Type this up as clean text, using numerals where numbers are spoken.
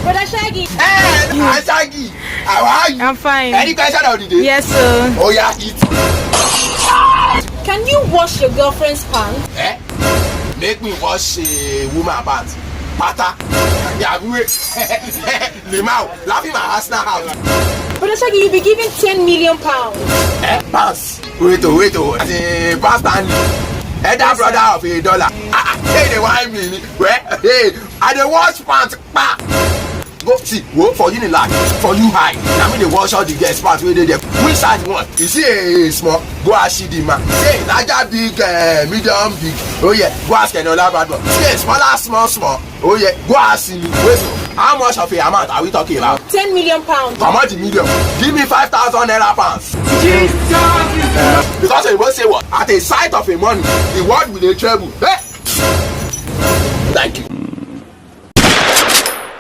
Brother Shaggy. Hey, Shaggy. How are you? I'm fine. Any question of the day? Yes, sir. Oh yeah, eat. Can you wash your girlfriend's pants? Make me wash a woman pants. Pata. Yeah, we Limau. Laughing my ass now. Brother Shaggy, you'll be giving 10 million pounds. Pants. Wait. The past and that brother of $1. Hey, they want me. Hey, I dey wash pants. Go see, go for Unilag, for you high. Now me dey wash all the girls pants wey dey there. Which size you want? You see a small, go ask the man. Say larger, big, medium, big. Oh yeah, go ask another bad boy. See smaller, small. Oh yeah, go ask me. Wait, so how much of a amount are we talking about? 10 million pounds. How much million? Give me 5,000 naira pounds. Because you won't say what? At the sight of a money, the word will dey tremble. Hey! Thank you.